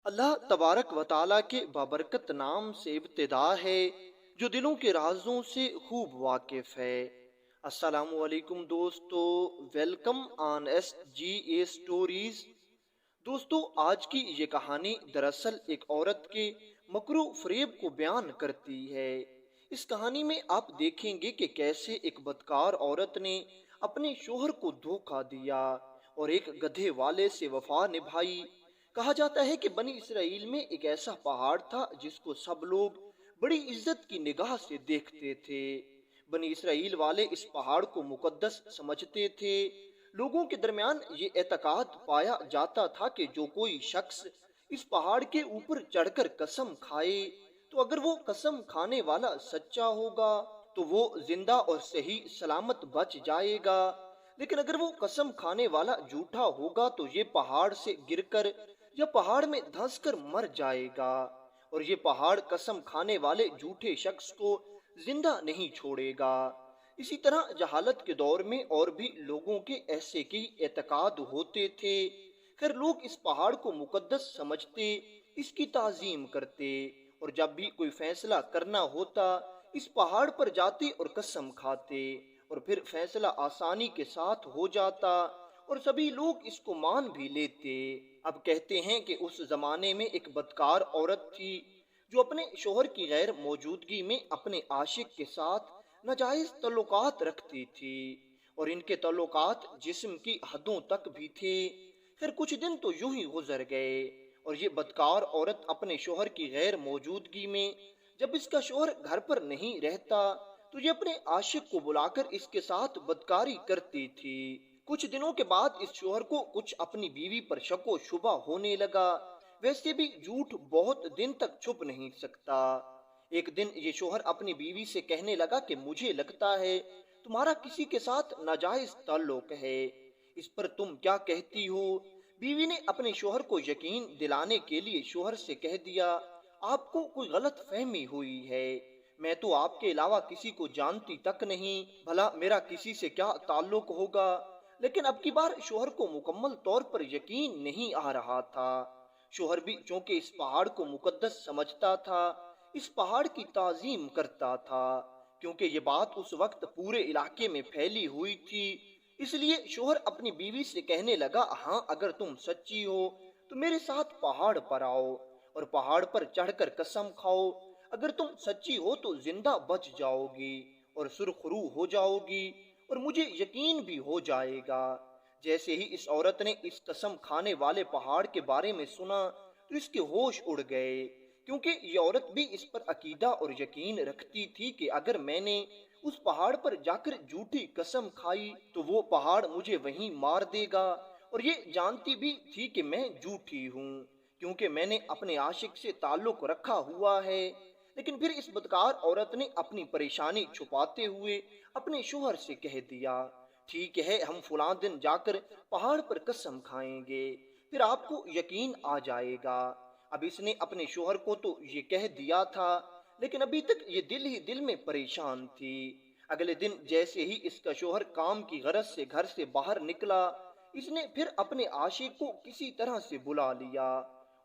اللہ تبارک و تعالیٰ کے بابرکت نام سے ابتدا ہے جو دلوں کے رازوں سے خوب واقف ہے۔ السلام علیکم دوستو، welcome on S G A stories. دوستو، آج کی یہ کہانی دراصل ایک عورت کے مکر و فریب کو بیان کرتی ہے۔ اس کہانی میں آپ دیکھیں گے کہ کیسے ایک بدکار عورت نے اپنے شوہر کو دھوکہ دیا اور ایک گدھے والے سے وفا نبھائی۔ کہا جاتا ہے کہ بنی اسرائیل میں ایک ایسا پہاڑ تھا جس کو سب لوگ بڑی عزت کی نگاہ سے دیکھتے تھے۔ بنی اسرائیل والے اس پہاڑ کو مقدس سمجھتے تھے۔ لوگوں کے درمیان یہ اعتقاد پایا جاتا تھا کہ جو کوئی شخص اس پہاڑ کے اوپر چڑھ کر قسم کھائے تو اگر وہ قسم کھانے والا سچا ہوگا تو وہ زندہ اور صحیح سلامت بچ جائے گا، لیکن اگر وہ قسم کھانے والا جھوٹا ہوگا تو یہ پہاڑ سے گر کر یا پہاڑ میں دھنس کر مر جائے گا، اور یہ پہاڑ قسم کھانے والے جھوٹے شخص کو زندہ نہیں چھوڑے گا۔ اسی طرح جہالت کے دور میں اور بھی لوگوں کے ایسے کی اعتقاد ہوتے تھے۔ خیر، لوگ اس پہاڑ کو مقدس سمجھتے، اس کی تعظیم کرتے، اور جب بھی کوئی فیصلہ کرنا ہوتا اس پہاڑ پر جاتے اور قسم کھاتے، اور پھر فیصلہ آسانی کے ساتھ ہو جاتا اور سبھی لوگ اس کو مان بھی لیتے۔ اب کہتے ہیں کہ اس زمانے میں ایک بدکار عورت تھی جو اپنے شوہر کی غیر موجودگی میں اپنے عاشق کے ساتھ ناجائز تعلقات رکھتی تھی، اور ان کے تعلقات جسم کی حدوں تک بھی تھے۔ پھر کچھ دن تو یوں ہی گزر گئے اور یہ بدکار عورت اپنے شوہر کی غیر موجودگی میں جب اس کا شوہر گھر پر نہیں رہتا تو یہ اپنے عاشق کو بلا کر اس کے ساتھ بدکاری کرتی تھی۔ کچھ دنوں کے بعد اس شوہر کو کچھ اپنی بیوی پر شک و شبہ ہونے لگا۔ ویسے بھی جھوٹ بہت دن تک چھپ نہیں سکتا۔ ایک دن یہ شوہر اپنی بیوی سے کہنے لگا کہ مجھے لگتا ہے تمہارا کسی کے ساتھ ناجائز تعلق ہے، اس پر تم کیا کہتی ہو؟ بیوی نے اپنے شوہر کو یقین دلانے کے لیے شوہر سے کہہ دیا، آپ کو کوئی غلط فہمی ہوئی ہے، میں تو آپ کے علاوہ کسی کو جانتی تک نہیں، بھلا میرا کسی سے کیا تعلق ہوگا؟ لیکن اب کی بار شوہر کو مکمل طور پر یقین نہیں آ رہا تھا۔ شوہر بھی چونکہ اس پہاڑ کو مقدس سمجھتا تھا، اس پہاڑ کی تعظیم کرتا تھا، کیونکہ یہ بات اس وقت پورے علاقے میں پھیلی ہوئی تھی، اس لیے شوہر اپنی بیوی سے کہنے لگا، ہاں اگر تم سچی ہو تو میرے ساتھ پہاڑ پر آؤ اور پہاڑ پر چڑھ کر قسم کھاؤ، اگر تم سچی ہو تو زندہ بچ جاؤ گی اور سرخرو ہو جاؤ گی اور مجھے یقین بھی ہو جائے گا۔ جیسے ہی اس عورت نے اس قسم کھانے والے پہاڑ کے بارے میں سنا تو اس کے ہوش اڑ گئے، کیونکہ یہ عورت بھی اس پر عقیدہ اور یقین رکھتی تھی کہ اگر میں نے اس پہاڑ پر جا کر جھوٹی قسم کھائی تو وہ پہاڑ مجھے وہیں مار دے گا، اور یہ جانتی بھی تھی کہ میں جھوٹی ہوں کیونکہ میں نے اپنے عاشق سے تعلق رکھا ہوا ہے۔ لیکن پھر اس بدکار عورت نے اپنی پریشانی چھپاتے ہوئے اپنے شوہر سے کہہ دیا، ٹھیک ہے، ہم فلاں دن جا کر پہاڑ پر قسم کھائیں گے، پھر آپ کو یقین آ جائے گا۔ اب اس نے اپنے شوہر کو تو یہ کہہ دیا تھا، لیکن ابھی تک یہ دل ہی دل میں پریشان تھی۔ اگلے دن جیسے ہی اس کا شوہر کام کی غرض سے گھر سے باہر نکلا، اس نے پھر اپنے عاشق کو کسی طرح سے بلا لیا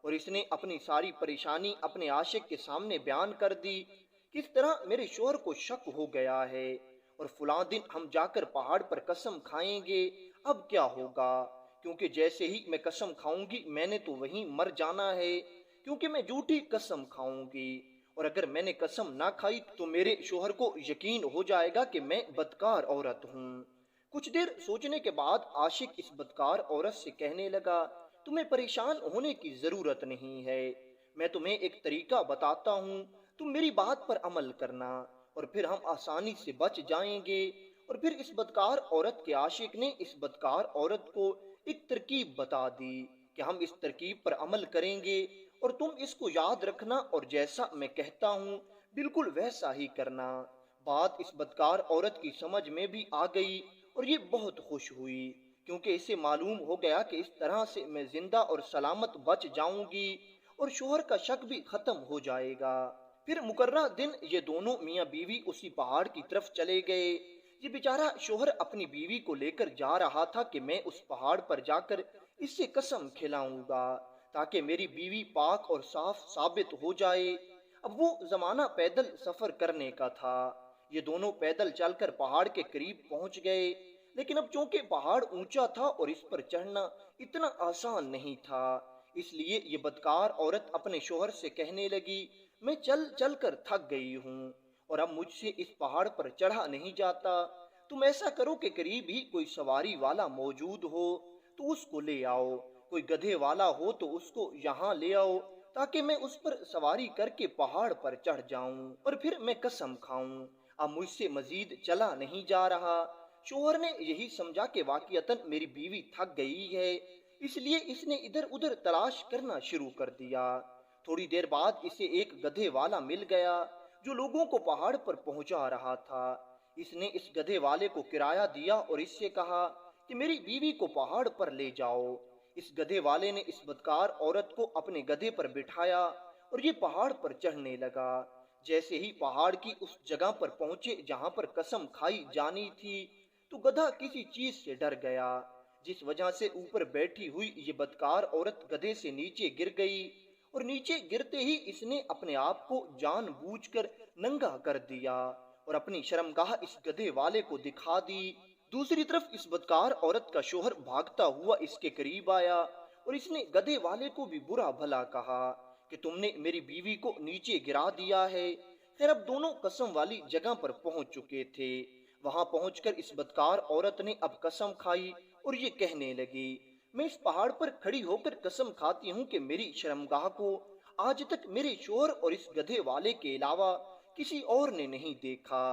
اور اس نے اپنی ساری پریشانی اپنے عاشق کے سامنے بیان کر دی، کس طرح میرے شوہر کو شک ہو گیا ہے اور فلاں دن ہم جا کر پہاڑ پر قسم کھائیں گے، اب کیا ہوگا؟ کیونکہ جیسے ہی میں قسم کھاؤں گی میں نے تو وہیں مر جانا ہے، کیونکہ میں جھوٹی قسم کھاؤں گی، اور اگر میں نے قسم نہ کھائی تو میرے شوہر کو یقین ہو جائے گا کہ میں بدکار عورت ہوں۔ کچھ دیر سوچنے کے بعد عاشق اس بدکار عورت سے کہنے لگا، تمہیں پریشان ہونے کی ضرورت نہیں ہے، میں تمہیں ایک طریقہ بتاتا ہوں، تم میری بات پر عمل کرنا اور پھر ہم آسانی سے بچ جائیں گے۔ اور پھر اس بدکار عورت کے عاشق نے اس بدکار عورت کو ایک ترکیب بتا دی کہ ہم اس ترکیب پر عمل کریں گے اور تم اس کو یاد رکھنا اور جیسا میں کہتا ہوں بالکل ویسا ہی کرنا۔ بات اس بدکار عورت کی سمجھ میں بھی آ گئی اور یہ بہت خوش ہوئی، کیونکہ اسے معلوم ہو گیا کہ اس طرح سے میں زندہ اور سلامت بچ جاؤں گی اور شوہر کا شک بھی ختم ہو جائے گا۔ پھر مقررہ دن یہ دونوں میاں بیوی اسی پہاڑ کی طرف چلے گئے۔ یہ بیچارہ شوہر اپنی بیوی کو لے کر جا رہا تھا کہ میں اس پہاڑ پر جا کر اس سے قسم کھلاؤں گا، تاکہ میری بیوی پاک اور صاف ثابت ہو جائے۔ اب وہ زمانہ پیدل سفر کرنے کا تھا۔ یہ دونوں پیدل چل کر پہاڑ کے قریب پہنچ گئے، لیکن اب چونکہ پہاڑ اونچا تھا اور اس پر چڑھنا اتنا آسان نہیں تھا، اس لیے یہ بدکار عورت اپنے شوہر سے کہنے لگی، میں چل چل کر تھک گئی ہوں اور اب مجھ سے اس پہاڑ پر چڑھا نہیں جاتا۔ تم ایسا کرو کہ قریب ہی کوئی سواری والا موجود ہو تو اس کو لے آؤ، کوئی گدھے والا ہو تو اس کو یہاں لے آؤ، تاکہ میں اس پر سواری کر کے پہاڑ پر چڑھ جاؤں اور پھر میں قسم کھاؤں، اب مجھ سے مزید چلا نہیں جا رہا۔ شوہر نے یہی سمجھا کہ واقعتاً میری بیوی تھک گئی ہے، اس لیے اس نے ادھر ادھر تلاش کرنا شروع کر دیا۔ تھوڑی دیر بعد اسے ایک گدھے والا مل گیا جو لوگوں کو پہاڑ پر پہنچا رہا تھا۔ اس نے اس گدھے والے کو کرایہ دیا اور اس سے کہا کہ میری بیوی کو پہاڑ پر لے جاؤ۔ اس گدھے والے نے اس بدکار عورت کو اپنے گدھے پر بٹھایا اور یہ پہاڑ پر چڑھنے لگا۔ جیسے ہی پہاڑ کی اس جگہ پر پہنچے جہاں پر قسم کھائی جانی تھی تو گدھا کسی چیز سے ڈر گیا، جس وجہ سے اوپر بیٹھی ہوئی یہ بدکار عورت گدھے سے نیچے گر گئی اور نیچے گرتے ہی اس نے اپنے آپ کو جان بوجھ کر ننگا کر دیا اور اپنی شرمگاہ اس گدھے والے کو دکھا دی۔ دوسری طرف اس بدکار عورت کا شوہر بھاگتا ہوا اس کے قریب آیا اور اس نے گدھے والے کو بھی برا بھلا کہا کہ تم نے میری بیوی کو نیچے گرا دیا ہے۔ خیر اب دونوں قسم والی جگہ پر پہنچ چکے تھے۔ وہاں پہنچ کر اس بدکار عورت نے اب قسم کھائی اور یہ کہنے لگی، میں اس پہاڑ پر کھڑی ہو کر قسم کھاتی ہوں کہ میری شرمگاہ کو آج تک میرے شوہر اور اس گدھے والے کے علاوہ کسی اور نے نہیں دیکھا۔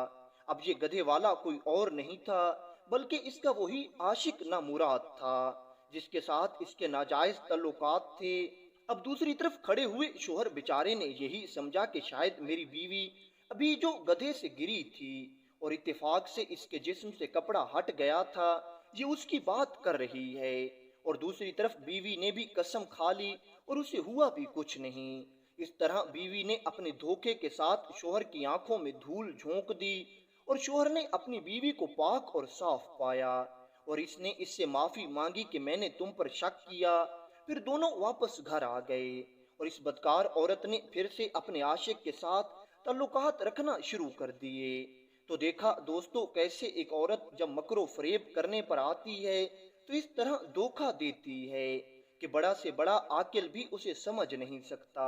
اب یہ گدھے والا کوئی اور نہیں تھا بلکہ اس کا وہی عاشق نامراد تھا جس کے ساتھ اس کے ناجائز تعلقات تھے۔ اب دوسری طرف کھڑے ہوئے شوہر بیچارے نے یہی سمجھا کہ شاید میری بیوی ابھی جو گدھے سے گری تھی اور اتفاق سے اس کے جسم سے کپڑا ہٹ گیا تھا، یہ اس کی بات کر رہی ہے، اور دوسری طرف بیوی نے بھی قسم کھا لی اور اسے ہوا بھی کچھ نہیں۔ اس طرح بیوی نے اپنے دھوکے کے ساتھ شوہر کی آنکھوں میں دھول جھونک دی اور شوہر نے اپنی بیوی کو پاک اور صاف پایا اور اس نے اس سے معافی مانگی کہ میں نے تم پر شک کیا۔ پھر دونوں واپس گھر آ گئے اور اس بدکار عورت نے پھر سے اپنے عاشق کے ساتھ تعلقات رکھنا شروع کر دیے۔ تو دیکھا دوستو کیسے ایک عورت جب مکر و فریب کرنے پر آتی ہے تو اس طرح دھوکہ دیتی ہے کہ بڑا سے بڑا عاقل بھی اسے سمجھ نہیں سکتا۔